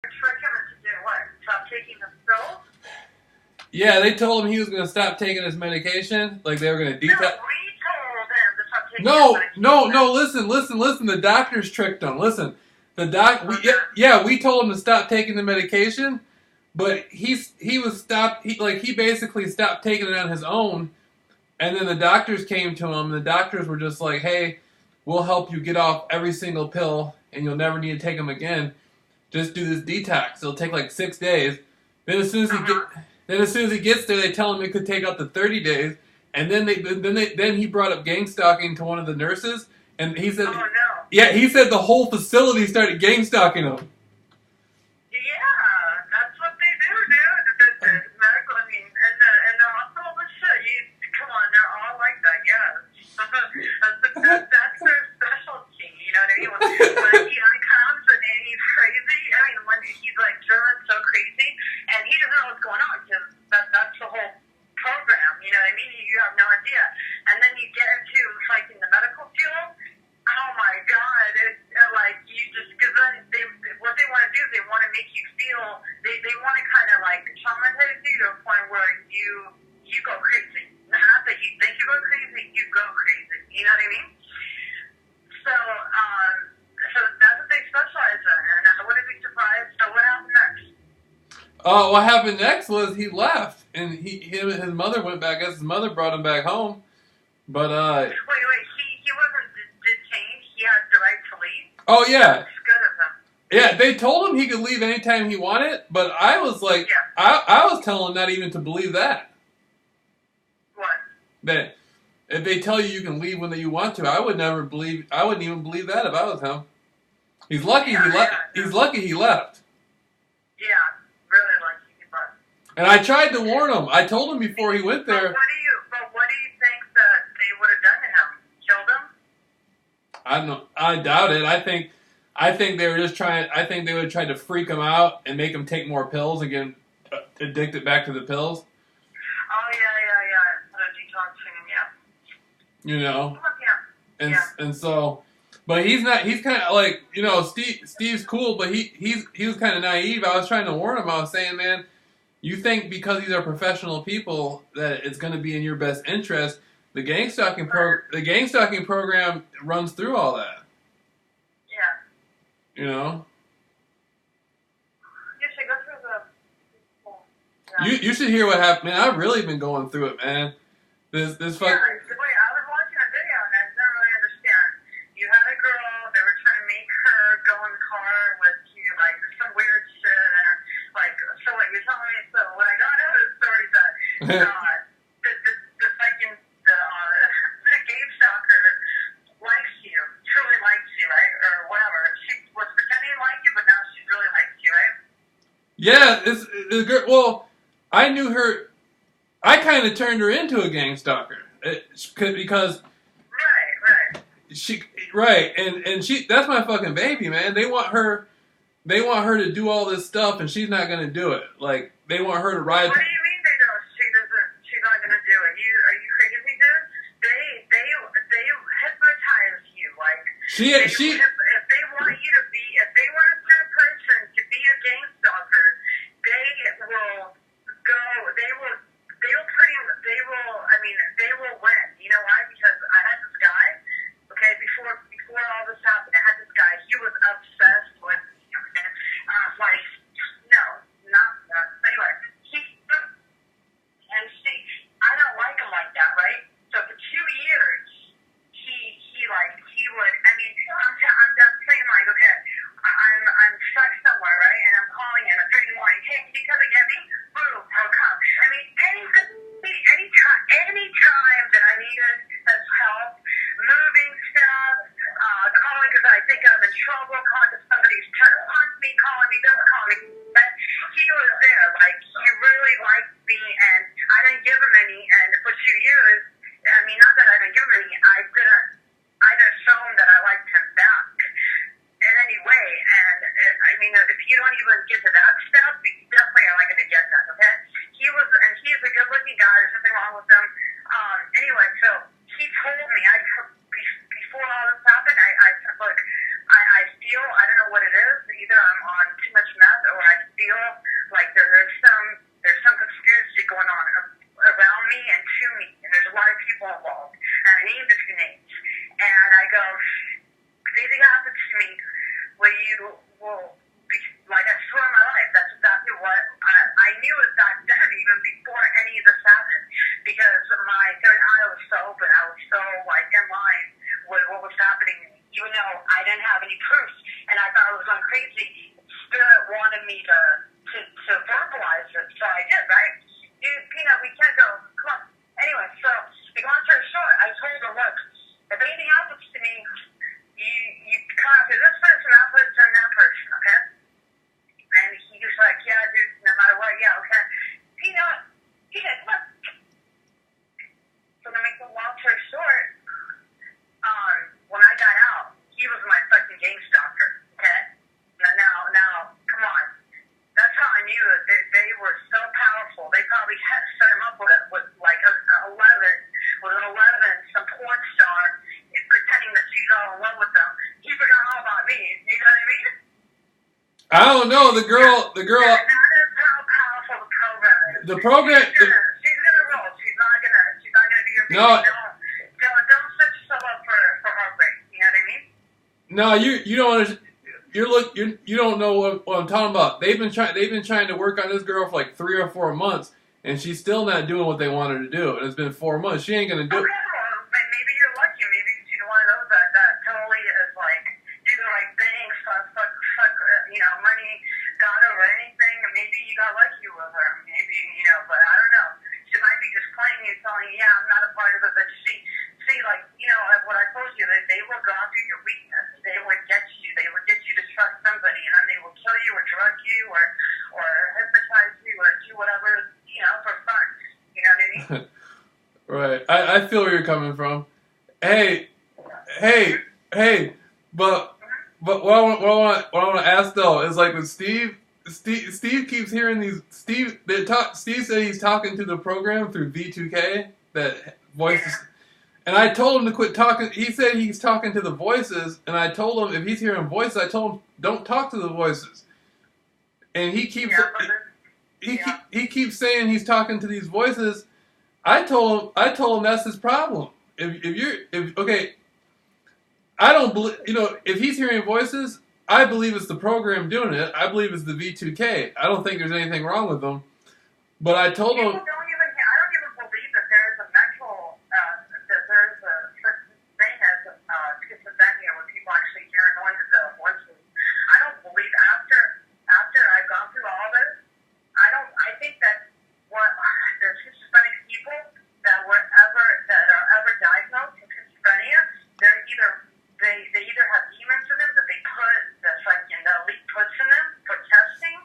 Trick him into doing what? Stop taking the pills? Yeah, they told him he was going to stop taking his medication. Like they were going to detox. No, we told him to stop taking his medication. No, listen. The doctors tricked him. Listen, we told him to stop taking the medication, but he basically stopped taking it on his own, and then the doctors came to him. And the doctors were just like, "Hey, we'll help you get off every single pill, and you'll never need to take them again. Just do this detox. It'll take like 6 days. Then as soon as he gets there, they tell him it could take up to 30 days." And then he brought up gang stalking to one of the nurses, and he said, "Oh no!" Yeah, he said the whole facility started gang stalking him. Yeah, that's what they do, dude. The medical, I mean, and the hospital and shit. Come on, they're all like that. Yeah, that's their specialty. You know what I mean? When he comes and he's crazy. I mean, when he's like driven so crazy, and he doesn't know what's going on because that's the whole program. You know what I mean? You have no idea. And then you get into like in the medical field. Oh my God! It's like you just because then what they want to do is they want to make you feel they want to kind of like traumatize you to a point where you go crazy. Not that you think you go crazy, you go crazy. You know what I mean? So that's what they specialize in, and I wouldn't be surprised. So what happened next? What happened next was he left, and his mother went back. I guess his mother brought him back home, but Wait, he wasn't detained. He had the right to leave. Oh yeah. That's good of him. Yeah, they told him he could leave anytime he wanted, but I was like, I was telling him not even to believe that. What? That if they tell you can leave when you want to, I wouldn't even believe that if I was him. He's lucky he left. He's lucky he left. Yeah, really lucky he left. And I tried to warn him. I told him before he went there. But what do you think that they would have done to him? Killed him? I don't know. I doubt it. I think they were just trying. I think they would have tried to freak him out and make him take more pills and get him addicted back to the pills. Oh yeah. The detoxing, yeah. You know. Yeah. And so, but he's not. He's kind of like, you know, Steve's cool, but he was kind of naive. I was trying to warn him. I was saying, man, you think because these are professional people that it's going to be in your best interest. The gang stalking program runs through all that. Yeah. You know? You should go through the... You should hear what happened. Man, I've really been going through it, man. This fuck... Yeah, wait, I was watching a video and I didn't really understand. You had a girl, they were trying to make her go in the car with you, like, there's some weird shit, and, like, so what, you're telling me, so what I got out of the story is that, the game stalker likes you, truly likes you, right? Or whatever. She was pretending to like you, but now she really likes you, right? Yeah, it's good. Well, I knew her. I kind of turned her into a gang stalker because right, and she that's my fucking baby, man. They want her to do all this stuff, and she's not gonna do it. Like they want her to ride. What do you mean they don't? She's not gonna do it. Are you crazy, dude? They hypnotize you, like if they want you to be, if they want a certain person to be a gang stalker, they will go. They will win. You know why? Because I had this guy. Okay, before all this happened, I had this guy. He was obsessed with. Like, no, not that. Anyway, I don't like him like that, right? So for 2 years, he would. I mean, I'm just saying, like, okay, I'm stuck somewhere, right? And I'm calling him at 3 in the morning. Hey, can you come and get me? Boom, I'll come. I mean, anytime that I needed his help, moving stuff, calling because I think I'm in trouble, calling because somebody's trying to punch me, calling me, doesn't call me. But he was there, like, he really liked me, and I didn't give him any, and for 2 years, I mean, not that I didn't give him any, I didn't show him that I liked him back in any way, and I mean, if you don't even get to that step, you definitely are not going to get that, okay? He's a good-looking guy, there's nothing wrong with him. Anyway, so he told me, before all this happened, I said, look, I feel, I don't know what it is, either I'm on too much meth or me to verbalize it, so I did, right? Peanut, we can't go. Come on. Anyway, so long story short, I told her, look, if anything happens to me, you come after this person, that person, and that person, okay? And he was like, yeah, dude, no matter what, yeah, okay. Peanut, come on. So to make the long story short, when I got out, he was my fucking gang stalker, okay? Now, come on. That's how I knew that they were so powerful. They probably had set him up with like an 11, some porn star, pretending that she's all in love with them. He forgot all about me. You know what I mean? I don't know. The girl. That is how powerful the program is. The program. She's gonna roll. She's not gonna be your baby. No. Don't set yourself up for heartbreak. You know what I mean? No, you don't understand. You don't know what I'm talking about. They've been trying to work on this girl for like 3 or 4 months, and she's still not doing what they want her to do. And it's been 4 months. She ain't gonna do it. Okay, well, maybe you're lucky. Maybe she's one of those that totally is like either like bang, fuck, money, God over anything, and maybe you got lucky with her. Maybe but I don't know. She might be just playing you, telling you, yeah, I'm not a part of it, but see, like what I told you, that they will go after your weakness. They would get you. They would get you to trust somebody, and then they will kill you or drug you or hypnotize you or do whatever, for fun. You know what I mean? Right. I feel where you're coming from. Hey, but what I want to ask though is like with Steve keeps hearing these. Steve said he's talking to the program through V2K, that voices. And I told him to quit talking. He said he's talking to the voices, and I told him if he's hearing voices, I told him don't talk to the voices. And he keeps he keeps saying he's talking to these voices. I told him that's his problem. I don't believe, if he's hearing voices, I believe it's the program doing it. I believe it's the V2K. I don't think there's anything wrong with them. But I told him. I don't even believe that there's a mental, that there's a such thing as schizophrenia where people actually hear noises of voices. I don't believe after I've gone through all this, I think that the schizophrenic people that are ever diagnosed with schizophrenia, they either have demons in them that they put, that's like the elite puts in them for testing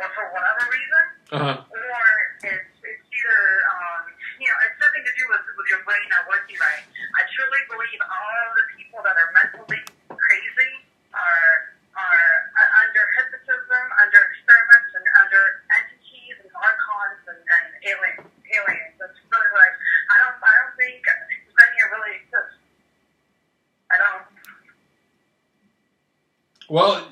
or for whatever reason, or it's either it's nothing to do with your brain not working right. I truly believe all of the people that are mentally crazy are under hypnotism, under experiments, and under entities and archons and aliens. That's really what I don't think schizophrenia really exists. I don't. Well,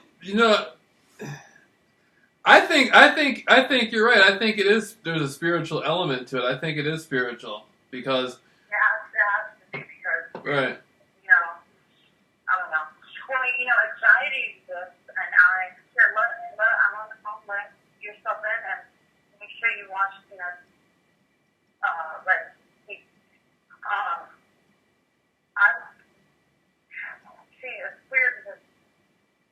I think you're right. I think there's a spiritual element to it. I think it is spiritual because. It has to be because. Right. I don't know. Well, anxiety exists, and I'm on the phone. Let yourself in, and make sure you watch. It's weird because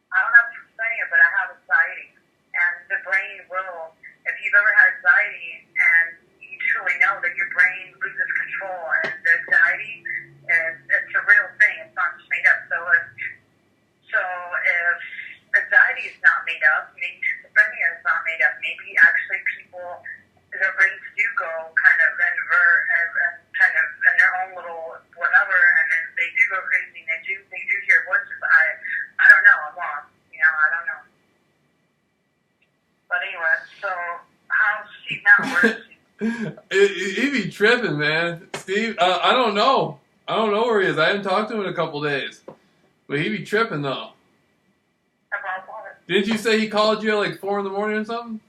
I don't have schizophrenia, but I have anxiety. And the brain will, if you've ever had anxiety, and you truly know that your brain loses control, and the anxiety it's a real thing. It's not just made up. So if anxiety is not made up, maybe schizophrenia is not made up. Maybe actually people, their brains do go kind of invert and kind of in their own little whatever, and then they do go crazy. And they do hear voices. I don't know. I'm lost. I don't know. But anyway, so how's Steve now? Where is he? He be tripping, man. Steve, I don't know. I don't know where he is. I haven't talked to him in a couple days. But he be tripping, though. About what? Didn't you say he called you at like 4 in the morning or something?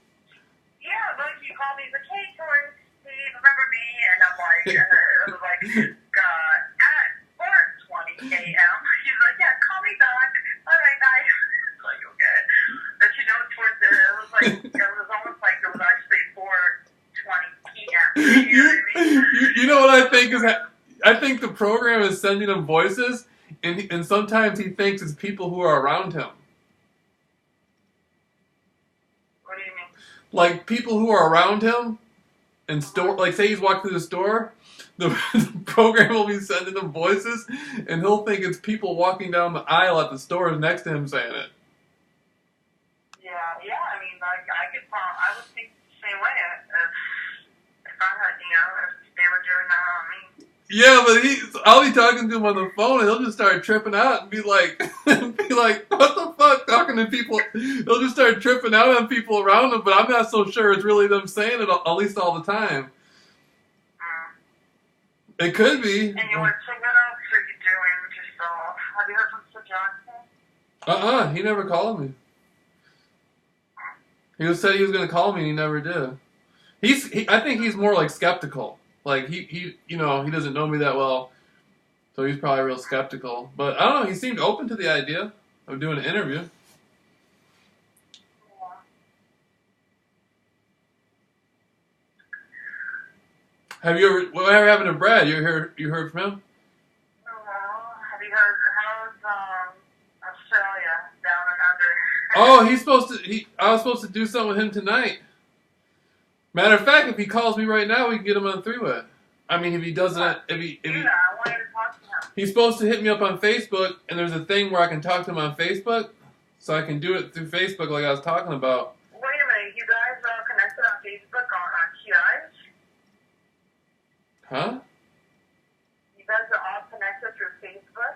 Yeah, like he called me. He's like, hey, Tori, Steve, remember me? And I'm like, it was like, at 4:20 a.m. He's like, yeah, call me back. All right, bye. Like, okay. But it was almost like it was actually 4:20 p.m. You know what I mean? You know what I think is? I think the program is sending him voices, and sometimes he thinks it's people who are around him. like people who are around him in store, like say he's walking through the store, the program will be sending him voices, and he'll think it's people walking down the aisle at the stores next to him saying it. Yeah, I mean, like, I would think the same way if I had, if they were doing that on me. Yeah, but I'll be talking to him on the phone, and he'll just start tripping out and be like, what the fuck, talking to people. He'll just start tripping out on people around him, but I'm not so sure it's really them saying it, at least all the time. It could be. Anyway, so what else are you doing with yourself? Have you heard from Sir Johnson? He never called me. He said he was going to call me, and he never did. I think he's more like skeptical. Like, he doesn't know me that well, so he's probably real skeptical. But I don't know, he seemed open to the idea of doing an interview. Whatever happened to Brad? You heard from him? Have you heard, how's Australia down and under? Oh, I was supposed to do something with him tonight. Matter of fact, if he calls me right now, we can get him on a three-way. I mean, if he doesn't, I wanted to talk to him. He's supposed to hit me up on Facebook, and there's a thing where I can talk to him on Facebook, so I can do it through Facebook like I was talking about. Wait a minute, you guys are connected on Facebook on TIs? Huh? You guys are all connected through Facebook?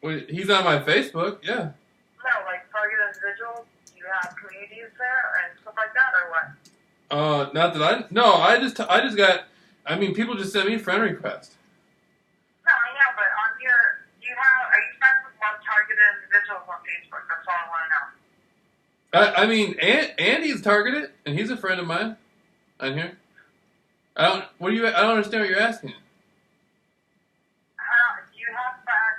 Wait, he's on my Facebook, yeah. No, like target individuals? You have communities there and stuff like that, or what? Not that I just got, people just send me friend requests. No, I know, but are you friends with more targeted individuals on Facebook? That's all I want to know. Andy's targeted, and he's a friend of mine on here. I don't understand what you're asking.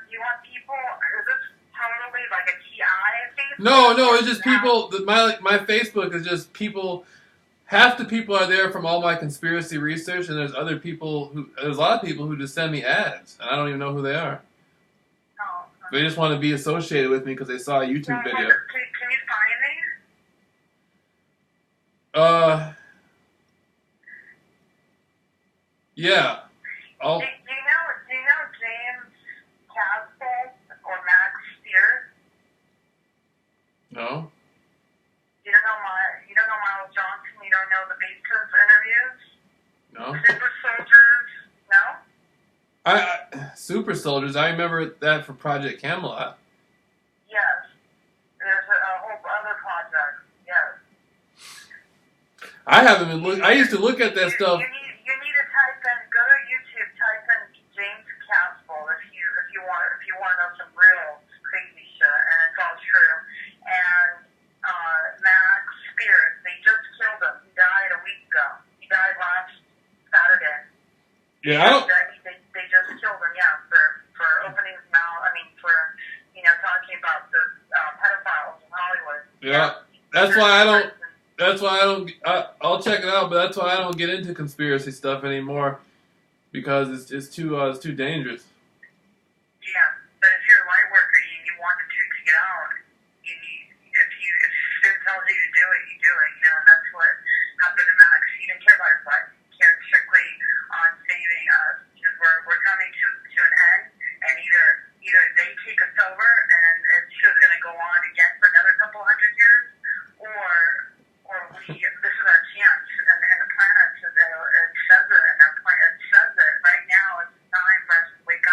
You have people, is this totally like a TI Facebook? No, it's just people, my Facebook is just people, half the people are there from all my conspiracy research, and there's a lot of people who just send me ads, and I don't even know who they are. Oh, They just want to be associated with me because they saw a YouTube video. Can you find me? Yeah. Do you know James Castle or Max Spears? No. You don't know Miles Johnson? You don't know the Beatles interviews? No. Super Soldiers? No? Super Soldiers. I remember that from Project Camelot. Yes. There's a whole other project. Yes. I haven't been look. I used to look at that stuff. You need to go to YouTube, type in James Castle if you want to know some real crazy shit, and it's all true. And Max Spears, they just killed him. He died a week ago. He died last Saturday. Yeah, I don't. They just killed him. Yeah, for opening his mouth. For talking about the pedophiles in Hollywood. Yeah, that's why I don't. That's why I don't. I'll check it out, but that's why I don't get into conspiracy stuff anymore, because it's too dangerous. Yeah, but if you're a light worker and you want the truth to get out, if it tells you to do it, you do it. And that's what happened to Max. He didn't care about his life. He cared strictly on saving us. Because we're coming to an end, and either they take us over, and it's just going to go on again for another couple hundred years, or this is our chance, and the planet it says it, and it says it right now. It's time for us to wake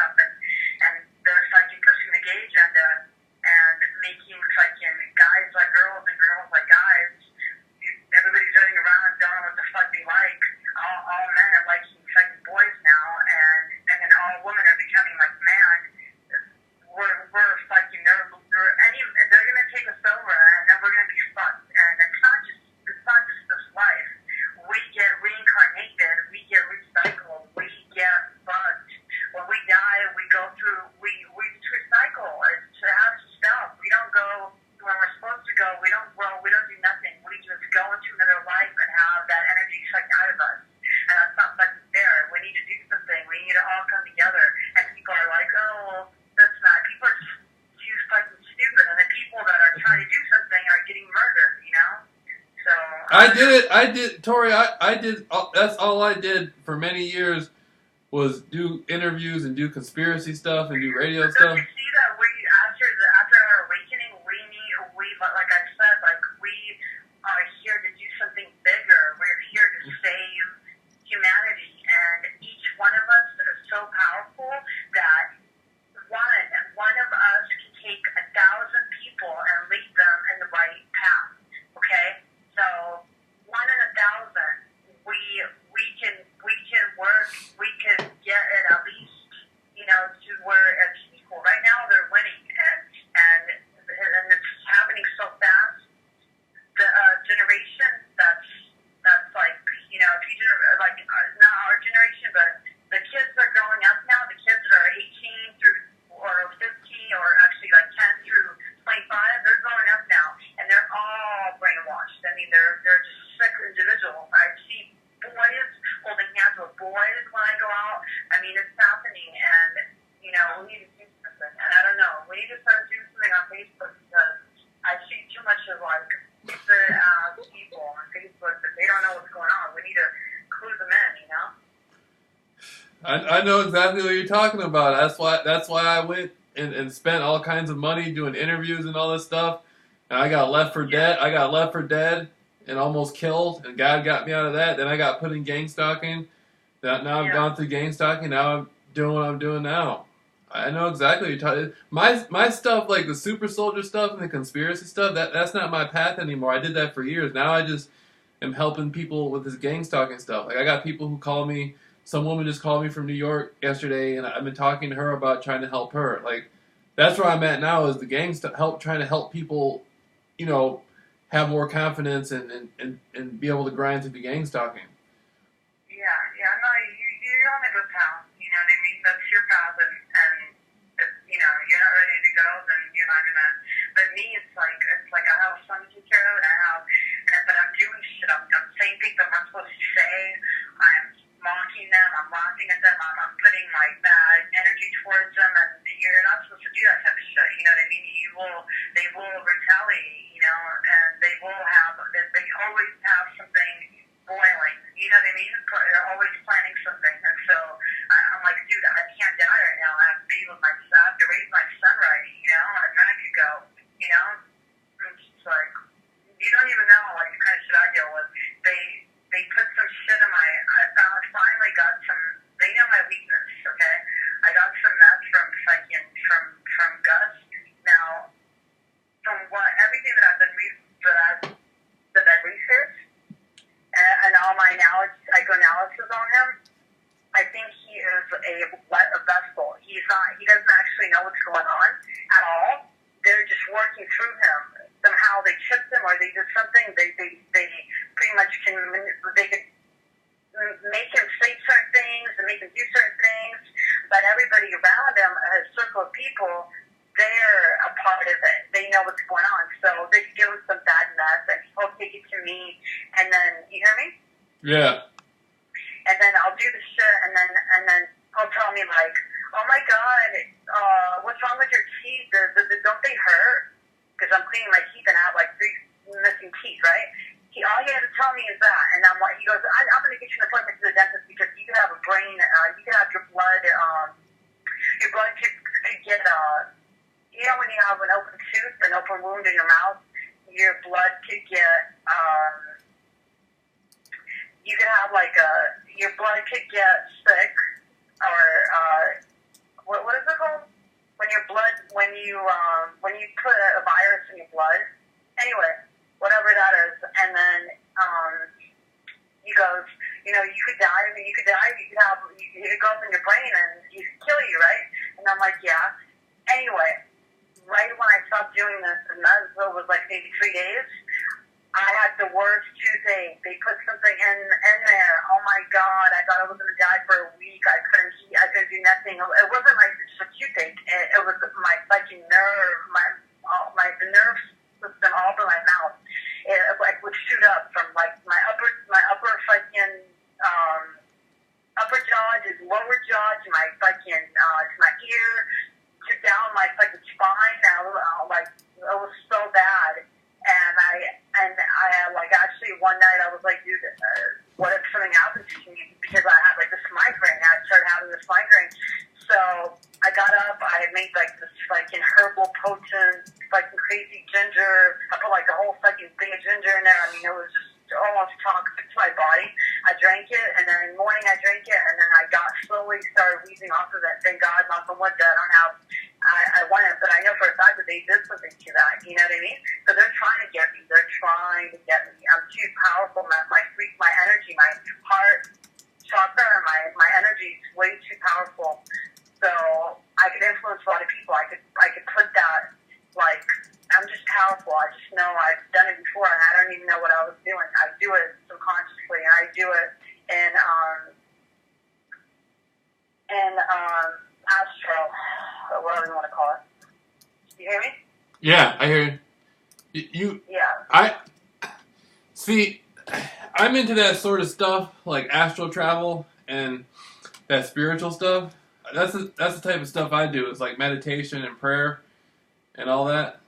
I did it. I did, Tori. I did. That's all I did for many years was do interviews and do conspiracy stuff and do radio stuff. You see that we after our awakening, we like I said, like we are here to do something bigger. We're here to save humanity, and each one of us is so powerful that one of us can take 1,000 people and lead them in the right path. Okay, so 1 in 1,000, we can work, we can get it at least, to where it's equal. Right now they're winning, and it's happening so fast. The generation that's like, future, like not our generation, but the kids that are growing up now, the kids that are 18 through or 15 or actually like 10 through 25, they're growing up now, and they're all brainwashed. I mean, they're just sick individuals. I see boys holding hands with boys when I go out. I mean, it's happening, and we need to do something. And I don't know, we need to start doing something on Facebook because I see too much of like the people on Facebook that they don't know what's going on. We need to clue them in, I know exactly what you're talking about. That's why I went and spent all kinds of money doing interviews and all this stuff. And I got left for dead. I got left for dead and almost killed. And God got me out of that. Then I got put in gang stalking. Now I've gone through gang stalking. Now I'm doing what I'm doing now. I know exactly what you're talking. My stuff, like the super soldier stuff and the conspiracy stuff, that's not my path anymore. I did that for years. Now I just am helping people with this gang stalking stuff. Like I got people who call me. Some woman just called me from New York yesterday, and I've been talking to her about trying to help her. Like that's where I'm at now is the gang stuff, trying to help people, have more confidence and be able to grind through the gang stalking. Yeah, no, you're on a good path. You know what I mean? That's your path, and if, you're not ready to go, then you're not gonna. But me, it's like I have a son to take care of, but I'm doing shit. I'm saying things I'm not supposed to say. I'm mocking them. I'm laughing at them. I'm putting like bad energy towards them, and you're not supposed to do that type of shit. You know what I mean? They will retaliate. And they always have something boiling. You know what I mean? They're always planning something, and so I'm like, dude, I can't die right now. I have to be with my son. I have to raise my son right. And then I could go. It's just like you don't even know like the kind of shit I deal with. They put some shit in my. Finally got some. They know my weakness. Okay, I got some meth from Gus. Now, from everything that I've been researched and all my psychoanalysis on him, I think he is a vessel. He doesn't actually know what's going on at all. They're just working through him. Somehow they chipped him or they did something. They pretty much could make him say certain things and make him do certain things. But everybody around him, a circle of people, they're a part of it. They know what's going on. So they give him some bad mess and he'll take it to me. And then, you hear me? Yeah. And then I'll do the shit and then he'll tell me like, oh my God, what's wrong with your teeth? Don't they hurt? Because I'm cleaning my teeth and I have like 3 missing teeth, right? All he had to tell me is that. And I'm like, he goes, I'm going to get you an appointment to the dentist because you could have a brain, you could have your blood could get, when you have an open tooth, an open wound in your mouth, your blood could get, you could have like your blood could get sick, or, what is it called? When you put a virus in your blood. Anyway, whatever that is. And then, he goes, you could die, it could go up in your brain and it could kill you, right? And I'm like, yeah. Anyway, right when I stopped doing this, and that was like maybe 3 days, I had the worst toothache. They put something in there. Oh my God, I thought I was going to die for a week. I couldn't do nothing. It wasn't like just a toothache. It was my fucking nerve, the nerve system all over my mouth. It like would shoot up from like my upper fucking upper jaw to lower jaw to my fucking to my ear to down my fucking spine. Like it was so bad. And I had like actually one night a whole fucking thing of ginger in there. I mean, it was just almost toxic to my body. I drank it, and then in the morning I drank it, and then I slowly started wheezing off of it. Thank God, knock on wood, that I don't have, I want it, but I know for a fact that they did something to that, you know what I mean? So they're trying to get me. They're trying to get me. I'm too powerful. My energy, my heart chakra, my energy is way too powerful. So I could influence a lot of people. I could put that, like, I'm just powerful. I just know I've done it before, and I don't even know what I was doing. I do it subconsciously, and I do it in astro, whatever you want to call it. You hear me? Yeah, I hear you. Yeah. I see. I'm into that sort of stuff, like astral travel and that spiritual stuff. That's the type of stuff I do. It's like meditation and prayer and all that.